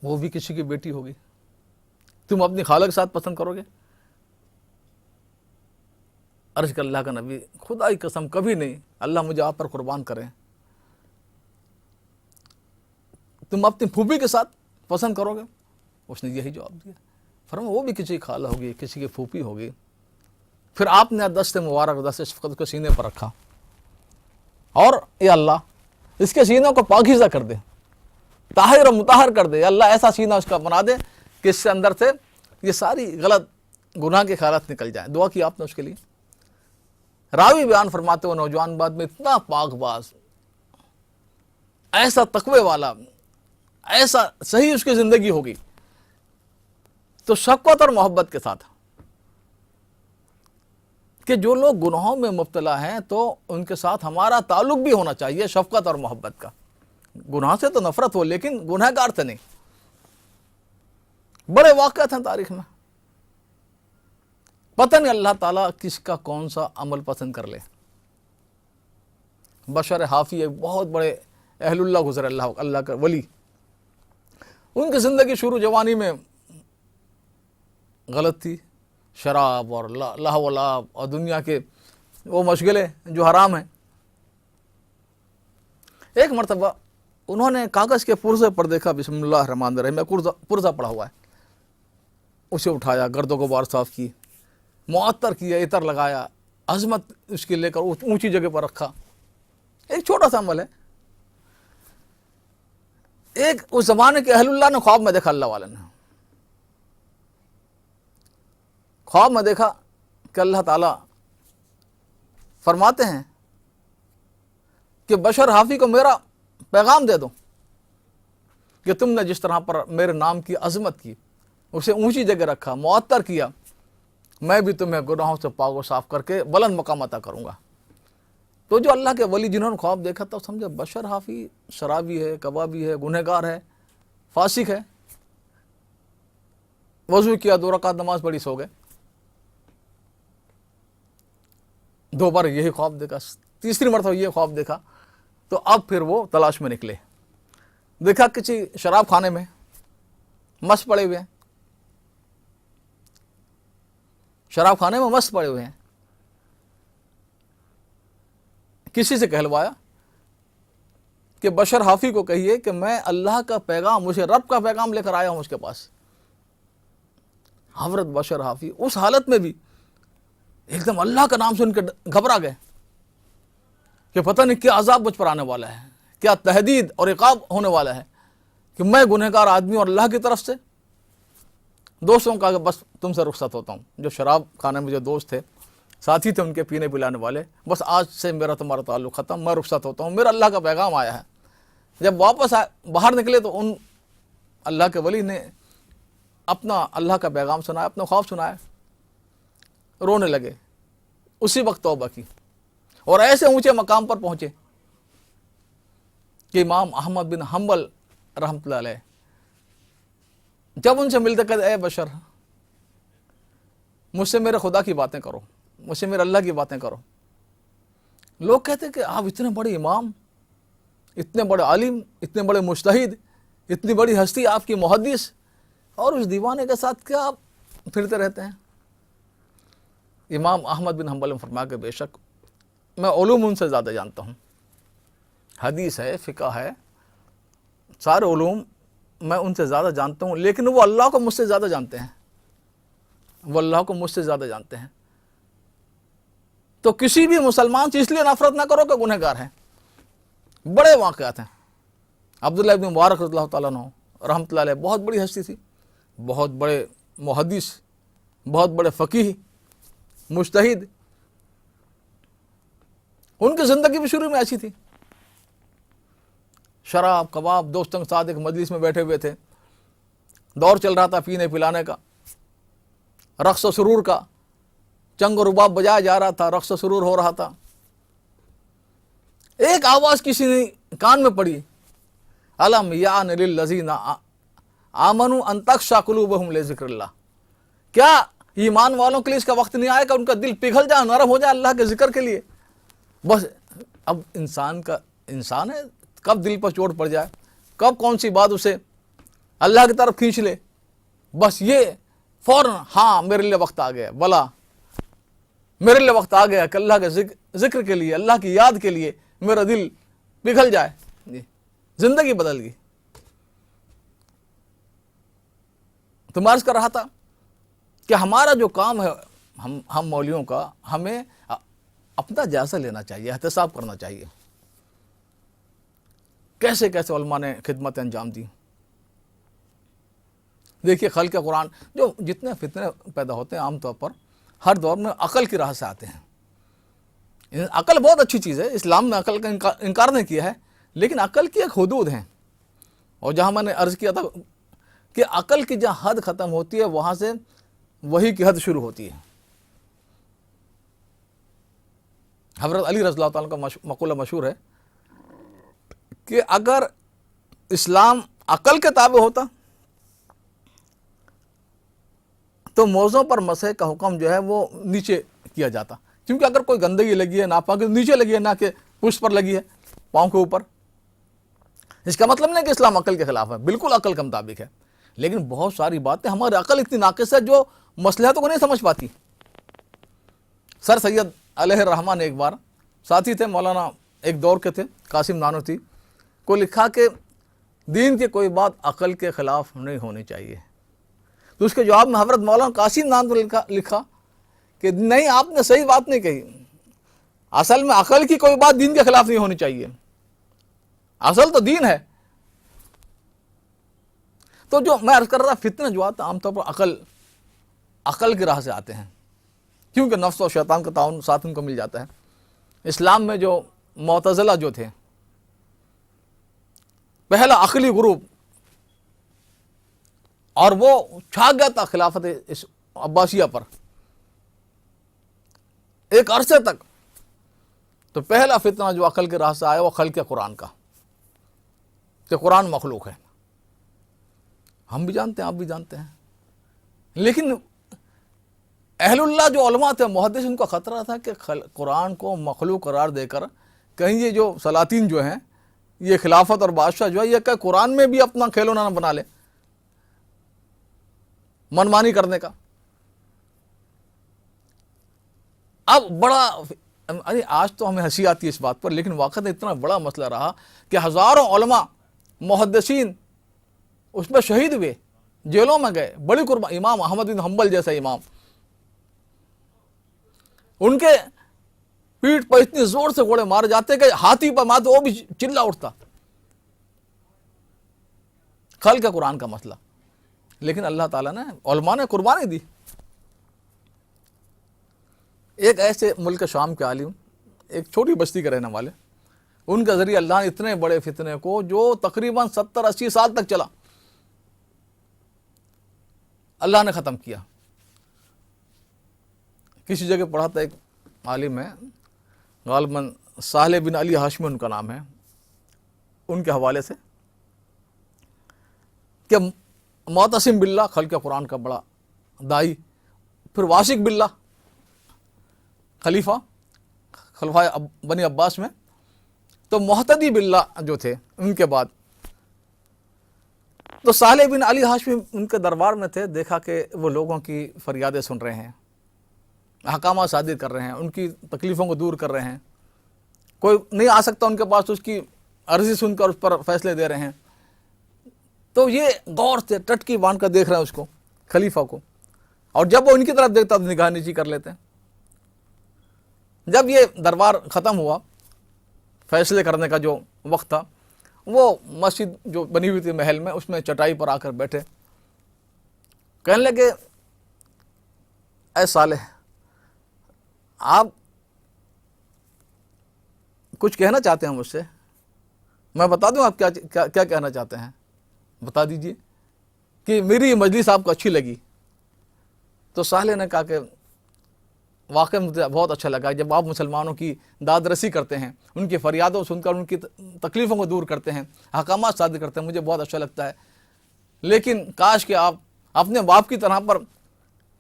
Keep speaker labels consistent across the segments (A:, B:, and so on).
A: وہ بھی کسی کی بیٹی ہوگی، تم اپنی خالہ کے ساتھ پسند کرو گے؟ عرض کر اللہ کا نبی خدا کی قسم کبھی نہیں، اللہ مجھے آپ پر قربان کریں، تم اپنی پھوپھی کے ساتھ پسند کرو گے؟ اس نے یہی جواب دیا۔ فرمایا وہ بھی کسی کی خالہ ہوگی، کسی کی پھوپھی ہوگی۔ پھر آپ نے دست مبارک، دست شفقت کو سینے پر رکھا، اور یا اللہ اس کے سینوں کو پاکیزہ کر دے، طاہر و مطہر کر دے، یا اللہ ایسا سینہ اس کا بنا دے کہ اس سے اندر سے یہ ساری غلط گناہ کے خیالات نکل جائیں۔ دعا کی آپ نے اس کے لیے۔ راوی بیان فرماتے ہو نوجوان بعد میں اتنا پاک باز، ایسا تقوی والا، ایسا صحیح اس کی زندگی ہوگی، تو شفقت اور محبت کے ساتھ کہ جو لوگ گناہوں میں مبتلا ہیں تو ان کے ساتھ ہمارا تعلق بھی ہونا چاہیے شفقت اور محبت کا۔ گناہ سے تو نفرت ہو لیکن گنہگار سے نہیں۔ بڑے واقعات ہیں تاریخ میں، پتہ نہیں اللہ تعالیٰ کس کا کون سا عمل پسند کر لے۔ بشر حافی ایک بہت بڑے اہل اللہ گزرے، اللہ کا ولی، ان کی زندگی شروع جوانی میں غلط تھی، شراب اور لہو و لعب اور دنیا کے وہ مشغلے جو حرام ہیں۔ ایک مرتبہ انہوں نے کاغذ کے پرزے پر دیکھا، بسم اللہ الرحمن الرحیم میں پرزہ پڑا ہوا ہے، اسے اٹھایا، گرد و غبار صاف کی، معطر کیا، عطر لگایا، عظمت اس کی لے کر اونچی جگہ پر رکھا۔ ایک چھوٹا سا عمل ہے۔ ایک اس زمانے کے اہل اللہ نے خواب میں دیکھا، اللہ والے نے خواب میں دیکھا کہ اللہ تعالیٰ فرماتے ہیں کہ بشر حافی کو میرا پیغام دے دو کہ تم نے جس طرح پر میرے نام کی عظمت کی، اسے اونچی جگہ رکھا، معطر کیا، میں بھی تمہیں گناہوں سے پاک و صاف کر کے بلند مقام عطا کروں گا۔ تو جو اللہ کے ولی جنہوں نے خواب دیکھا تھا سمجھے بشر حافی شرابی ہے، کبابی ہے، گنہگار ہے، فاسق ہے۔ وضو کیا، 2 رکعت نماز پڑھی، سو گئے۔ دوبارہ یہی خواب دیکھا، تیسری مرتبہ یہ خواب دیکھا، تو اب پھر وہ تلاش میں نکلے۔ دیکھا کسی شراب خانے میں مست پڑے ہوئے ہیں، شراب خانے میں مست پڑے ہوئے ہیں۔ کسی سے کہلوایا کہ بشر حافی کو کہیے کہ میں اللہ کا پیغام، مجھے رب کا پیغام لے کر آیا ہوں اس کے پاس۔ حضرت بشر حافی اس حالت میں بھی ایک دم اللہ کا نام سن کے گھبرا گئے کہ پتہ نہیں کیا عذاب مجھ پر آنے والا ہے، کیا تہدید اور عقاب ہونے والا ہے کہ میں گنہگار آدمی اور اللہ کی طرف سے۔ دوستوں کا کہ بس تم سے رخصت ہوتا ہوں، جو شراب خانے میں جو دوست تھے، ساتھی تھے ان کے پینے پلانے والے، بس آج سے میرا تمہارا تعلق ختم، میں رخصت ہوتا ہوں، میرا اللہ کا پیغام آیا ہے۔ جب واپس باہر نکلے تو ان اللہ کے ولی نے اپنا اللہ کا پیغام سنایا، اپنا خواب سنایا، رونے لگے۔ اسی وقت توبہ کی اور ایسے اونچے مقام پر پہنچے کہ امام احمد بن حنبل رحمۃ اللہ علیہ جب ان سے ملتے کہتے اے بشر، مجھ سے میرے خدا کی باتیں کرو، مجھ سے میرے اللہ کی باتیں کرو۔ لوگ کہتے کہ آپ اتنے بڑے امام، اتنے بڑے عالم، اتنے بڑے مجتہد، اتنی بڑی ہستی آپ کی محدث، اور اس دیوانے کے ساتھ کیا آپ پھرتے رہتے ہیں؟ امام احمد بن حنبل نے فرمایا کہ بے شک میں علوم ان سے زیادہ جانتا ہوں، حدیث ہے، فقہ ہے، سارے علوم میں ان سے زیادہ جانتا ہوں، لیکن وہ اللہ کو مجھ سے زیادہ جانتے ہیں، وہ اللہ کو مجھ سے زیادہ جانتے ہیں۔ تو کسی بھی مسلمان سے اس لیے نفرت نہ کرو کہ گنہگار ہیں۔ بڑے واقعات ہیں۔ عبداللہ ابن مبارک رضی اللہ تعالیٰ عنہ رحمۃ اللہ علیہ بہت بڑی ہستی تھی، بہت بڑے محدث، بہت بڑے فقیہ، مجتہد۔ ان کی زندگی بھی شروع میں ایسی تھی، شراب کباب، دوستوں کے ساتھ ایک مجلس میں بیٹھے ہوئے تھے، دور چل رہا تھا پینے پلانے کا، رقص و سرور کا، چنگ و رباب بجایا جا رہا تھا، رقص و سرور ہو رہا تھا۔ ایک آواز کسی نے کان میں پڑی، الم یعن للذین آمنوا ان تخشع قلوبہم لذکر اللہ، کیا ایمان والوں کے لیے اس کا وقت نہیں آئے کہ ان کا دل پگھل جائے، نرم ہو جائے اللہ کے ذکر کے لیے؟ بس اب انسان ہے، کب دل پر چوٹ پڑ جائے، کب کون سی بات اسے اللہ کی طرف کھینچ لے، بس یہ فوراً ہاں میرے لیے وقت آ گیا، بلا میرے لیے وقت آ گیا کہ اللہ کے ذکر کے لیے، اللہ کی یاد کے لیے میرا دل پگھل جائے، جی زندگی بدل گئی۔ تو میں عرض کر رہا تھا کہ ہمارا جو کام ہے ہم مولویوں کا، ہمیں اپنا جائزہ لینا چاہیے، احتساب کرنا چاہیے، کیسے کیسے علماء نے خدمتیں انجام دی۔ دیکھیے خلق قرآن، جو جتنے فتنے پیدا ہوتے ہیں عام طور پر ہر دور میں عقل کی راہ سے آتے ہیں۔ عقل بہت اچھی چیز ہے، اسلام میں عقل کا انکار نہیں کیا ہے، لیکن عقل کی ایک حدود ہیں، اور جہاں میں نے عرض کیا تھا کہ عقل کی جہاں حد ختم ہوتی ہے وہاں سے وحی کی حد شروع ہوتی ہے۔ حضرت علی رضی اللہ تعالیٰ کا مقولہ مشہور ہے کہ اگر اسلام عقل کے تابع ہوتا تو موزوں پر مسح کا حکم جو ہے وہ نیچے کیا جاتا، کیونکہ اگر کوئی گندگی لگی ہے ناپاکی نیچے لگی ہے، نہ کہ پشت پر لگی ہے، پاؤں کے اوپر۔ اس کا مطلب نہیں کہ اسلام عقل کے خلاف ہے، بالکل عقل کے مطابق ہے، لیکن بہت ساری باتیں ہماری عقل اتنی ناقص ہے جو مصلحتوں کو نہیں سمجھ پاتی۔ سر سید علیہ الرحمٰ نے ایک بار، ساتھی تھے مولانا ایک دور کے تھے قاسم نانوتوی، کو لکھا کہ دین کی کوئی بات عقل کے خلاف نہیں ہونی چاہیے۔ تو اس کے جواب میں حضرت مولانا قاسم نانوتوی نے لکھا کہ نہیں، آپ نے صحیح بات نہیں کہی، اصل میں عقل کی کوئی بات دین کے خلاف نہیں ہونی چاہیے، اصل تو دین ہے۔ تو جو میں عرض کر رہا فتنہ جو آتا عام طور پر عقل کی راہ سے آتے ہیں، کیونکہ نفس اور شیطان کا تعاون ساتھ ان کو مل جاتا ہے۔ اسلام میں جو معتزلہ جو تھے، پہلا عقلی گروپ، اور وہ چھا گیا تھا خلافت عباسیہ پر ایک عرصے تک۔ تو پہلا فتنہ جو عقل کی راہ سے آیا وہ خلق قرآن کا، کہ قرآن مخلوق ہے۔ ہم بھی جانتے ہیں، آپ بھی جانتے ہیں، لیکن اہل اللہ جو علماء تھے محدث، ان کو خطرہ تھا کہ قرآن کو مخلوق قرار دے کر کہیں یہ جو سلاطین جو ہیں، یہ خلافت اور بادشاہ جو ہے، یہ کہ قرآن میں بھی اپنا کھلونا نہ بنا لے منمانی کرنے کا۔ اب بڑا آج تو ہمیں ہنسی آتی ہے اس بات پر، لیکن واقعی اتنا بڑا مسئلہ رہا کہ ہزاروں علماء محدثین اس میں شہید ہوئے، جیلوں میں گئے، بڑی قربانی۔ امام احمد بن حنبل جیسا امام، ان کے پیٹھ پر اتنی زور سے گوڑے مارے جاتے کہ ہاتھی پر مارتے وہ بھی چلا اٹھتا۔ خلق قرآن کا مسئلہ، لیکن اللہ تعالیٰ نے، علماء نے قربانی دی۔ ایک ایسے ملک شام کے عالم، ایک چھوٹی بستی کے رہنے والے، ان کے ذریعے اللہ نے اتنے بڑے فتنے کو جو تقریباً 70-80 سال تک چلا، اللہ نے ختم کیا۔ کسی جگہ پڑھا تھا، ایک عالم ہے غالباً صالح بن علی ہاشمی ان کا نام ہے، ان کے حوالے سے کہ معتصم باللہ خلق قرآن کا بڑا دائی، پھر واسق باللہ خلفائے بنی عباس میں، تو محتدی باللہ جو تھے ان کے بعد، تو صالح بن علی ہاشمی ان کے دربار میں تھے، دیکھا کہ وہ لوگوں کی فریادیں سن رہے ہیں، احکامات صادر کر رہے ہیں، ان کی تکلیفوں کو دور کر رہے ہیں، کوئی نہیں آ سکتا ان کے پاس، اس کی عرضی سن کر اس پر فیصلے دے رہے ہیں۔ تو یہ غور سے ٹٹکی باندھ کر دیکھ رہے ہیں اس کو، خلیفہ کو، اور جب وہ ان کی طرف دیکھتا تو نگاہ نیچی کر لیتے ہیں۔ جب یہ دربار ختم ہوا، فیصلے کرنے کا جو وقت تھا، وہ مسجد جو بنی ہوئی تھی محل میں، اس میں چٹائی پر آ کر بیٹھے، کہنے لگے اے صالح، آپ کچھ کہنا چاہتے ہیں مجھ سے؟ میں بتا دوں آپ کیا کہنا چاہتے ہیں، بتا دیجئے کہ میری یہ مجلس آپ کو اچھی لگی۔ تو صالح نے کہا کہ واقعی مجھے بہت اچھا لگا جب آپ مسلمانوں کی داد رسی کرتے ہیں، ان کی فریادوں سن کر ان کی تکلیفوں کو دور کرتے ہیں، احکامات صادر کرتے ہیں، مجھے بہت اچھا لگتا ہے، لیکن کاش کہ آپ اپنے باپ کی طرح پر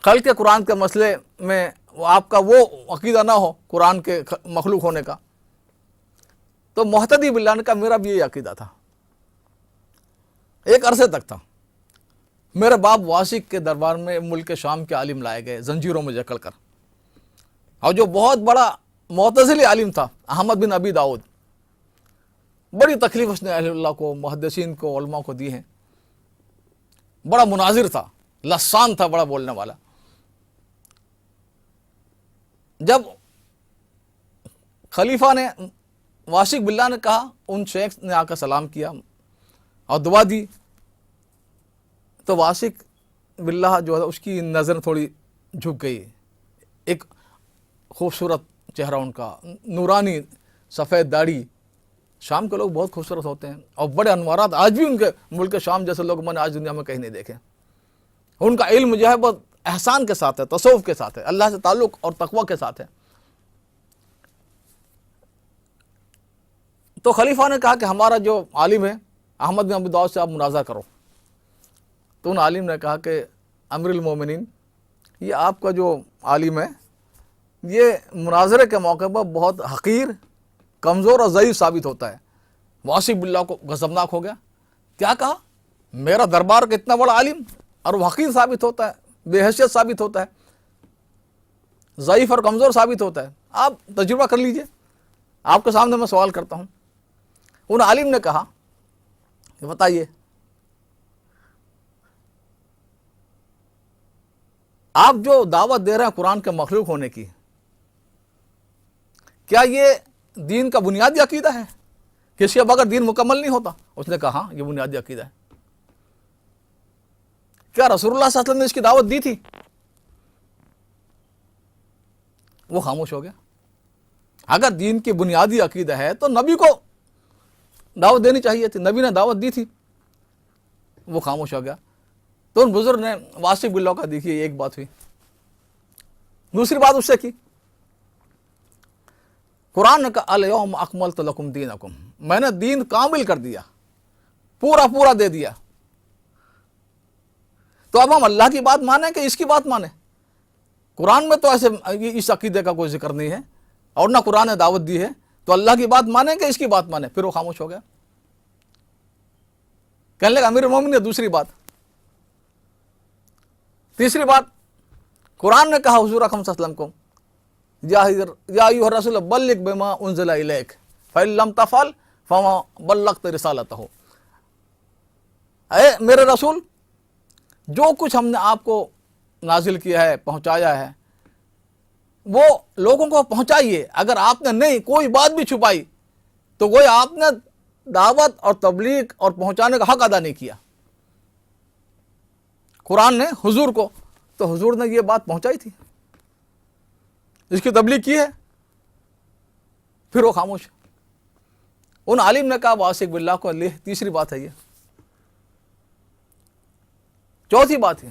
A: خلق قرآن کے مسئلے میں آپ کا وہ عقیدہ نہ ہو قرآن کے مخلوق ہونے کا۔ تو محتدی باللہ نے کہا میرا بھی یہ عقیدہ تھا، ایک عرصے تک تھا، میرے باپ واسق کے دربار میں ملک شام کے عالم لائے گئے زنجیروں میں جکڑ کر، اور جو بہت بڑا معتزلی عالم تھا احمد بن ابی داؤد، بڑی تکلیف اس نے اہل اللہ کو، محدثین کو، علماء کو دی ہیں. بڑا مناظر تھا، لسان تھا، بڑا بولنے والا. جب خلیفہ نے واسق باللہ نے کہا، ان شیخ نے آ کر سلام کیا اور دعا دی، تو واسق باللہ جو ہے اس کی نظر تھوڑی جھک گئی. ایک خوبصورت چہرہ ان کا، نورانی سفید داڑھی. شام کے لوگ بہت خوبصورت ہوتے ہیں اور بڑے انوارات آج بھی ان کے ملک شام جیسے لوگ میں نے آج دنیا میں کہیں نہیں دیکھے. ان کا علم جو ہے بہت احسان کے ساتھ ہے، تصوف کے ساتھ ہے، اللہ سے تعلق اور تقوی کے ساتھ ہے. تو خلیفہ نے کہا کہ ہمارا جو عالم ہے احمد بن ابی داؤد سے آپ مناظرہ کرو. تو ان عالم نے کہا کہ امیر المومنین، یہ آپ کا جو عالم ہے یہ مناظرے کے موقع پر بہت حقیر، کمزور اور ضعیف ثابت ہوتا ہے. واسق باللہ کو غضبناک ہو گیا. کیا کہا؟ میرا دربار کا اتنا بڑا عالم اور وہ حقیر ثابت ہوتا ہے، بے حیثیت ثابت ہوتا ہے، ضعیف اور کمزور ثابت ہوتا ہے. آپ تجربہ کر لیجئے، آپ کے سامنے میں سوال کرتا ہوں. ان عالم نے کہا کہ بتائیے، آپ جو دعوت دے رہے ہیں قرآن کے مخلوق ہونے کی، کیا یہ دین کا بنیادی عقیدہ ہے کہ اس کے بغیر دین مکمل نہیں ہوتا؟ اس نے کہا ہاں، یہ بنیادی عقیدہ ہے. کیا رسول اللہ صلی اللہ علیہ وسلم نے اس کی دعوت دی تھی؟ وہ خاموش ہو گیا. اگر دین کی بنیادی عقیدہ ہے تو نبی کو دعوت دینی چاہیے تھی، نبی نے دعوت دی تھی. وہ خاموش ہو گیا. تو ان بزرگ نے واسق باللہ کا دیکھیے ایک بات ہوئی. دوسری بات اس سے کی، قرآن نے کہا الیوم اکملت لکم دینکم، میں نے دین کامل کر دیا، پورا دے دیا. تو اب ہم اللہ کی بات مانیں کہ اس کی بات مانیں؟ قرآن میں تو ایسے اس عقیدے کا کوئی ذکر نہیں ہے اور نہ قرآن نے دعوت دی ہے، تو اللہ کی بات مانیں کہ اس کی بات مانیں؟ پھر وہ خاموش ہو گیا. کہنے لگا امیر المومنین نے دوسری بات. تیسری بات، قرآن نے کہا حضور اکرم صلی اللہ علیہ وسلم کو، یا ایھا الرسول بلغ بما انزل الیک فإن لم تفعل فما بلغت رسالتہ. اے میرے رسول، جو کچھ ہم نے آپ کو نازل کیا ہے، پہنچایا ہے، وہ لوگوں کو پہنچائیے. اگر آپ نے نہیں کوئی بات بھی چھپائی تو وہ آپ نے دعوت اور تبلیغ اور پہنچانے کا حق ادا نہیں کیا. قرآن نے حضور کو، تو حضور نے یہ بات پہنچائی تھی، اس کی تبلیغ کی ہے. پھر وہ خاموش. ان عالم نے کہا واسق باللہ کو، تیسری بات ہے یہ. چوتھی بات ہے،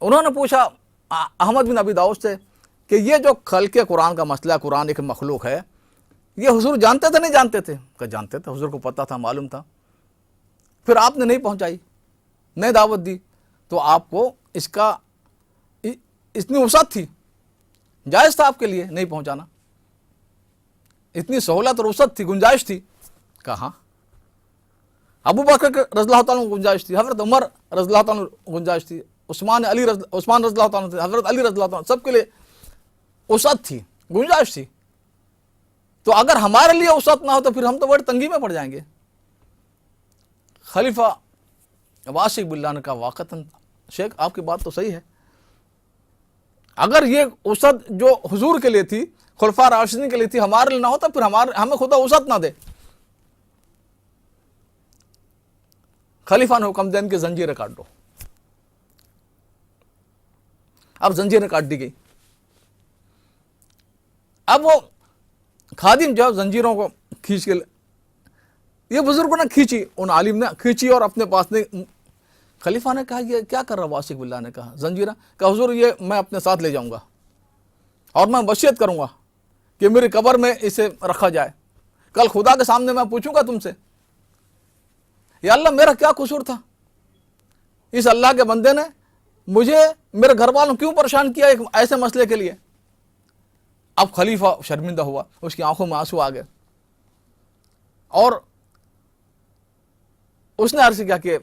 A: انہوں نے پوچھا احمد بن ابی داؤد سے کہ یہ جو خلق قرآن کا مسئلہ، قرآن ایک مخلوق ہے، یہ حضور جانتے تھے نہیں جانتے تھے؟ کہ جانتے تھے، حضور کو پتہ تھا، معلوم تھا. پھر آپ نے نہیں پہنچائی، نہیں دعوت دی، تو آپ کو اس کا اتنی وسعت تھی، جائز تھا آپ کے لیے نہیں پہنچانا. اتنی سہولت اور وسعت تھی، گنجائش تھی. کہاں؟ ابو بکر رضی اللہ تعالیٰ عنہ گنجائش تھی، حضرت عمر رضی اللہ تعالیٰ عنہ گنجائش تھی، عثمان رضی اللہ تعالیٰ عنہ، حضرت علی رضی اللہ تعالیٰ عنہ، سب کے لیے وسعت تھی، گنجائش تھی. تو اگر ہمارے لیے وسعت نہ ہو تو پھر ہم تو بڑی تنگی میں پڑ جائیں گے. خلیفہ واسق باللہ نے کہا واقعتاً شیخ آپ کی بات تو صحیح ہے. اگر یہ وسعت جو حضور کے لیے تھی، خلفاء راشدین کے لیے تھی، ہمارے لیے نہ ہوتا، پھر ہمیں خدا وسعت نہ دے. خلیفہ نے حکم دیا ان کی زنجیریں کاٹ دو. اب زنجیریں کاٹ دی گئی. اب وہ خادم جو زنجیروں کو کھینچ کے، یہ بزرگوں نے کھینچی، ان عالم نے کھینچی اور اپنے پاس نے. خلیفہ نے کہا یہ کیا کر رہا؟ واسق باللہ نے کہا زنجیرہ. کہا حضور یہ میں اپنے ساتھ لے جاؤں گا اور میں وصیت کروں گا کہ میری قبر میں اسے رکھا جائے. کل خدا کے سامنے میں پوچھوں گا تم سے، یا اللہ میرا کیا قصور تھا؟ اس اللہ کے بندے نے مجھے، میرے گھر والوں کیوں پریشان کیا ایک ایسے مسئلے کے لیے؟ اب خلیفہ شرمندہ ہوا، اس کی آنکھوں میں آنسو آ گئے اور اس نے عرض کیا کہ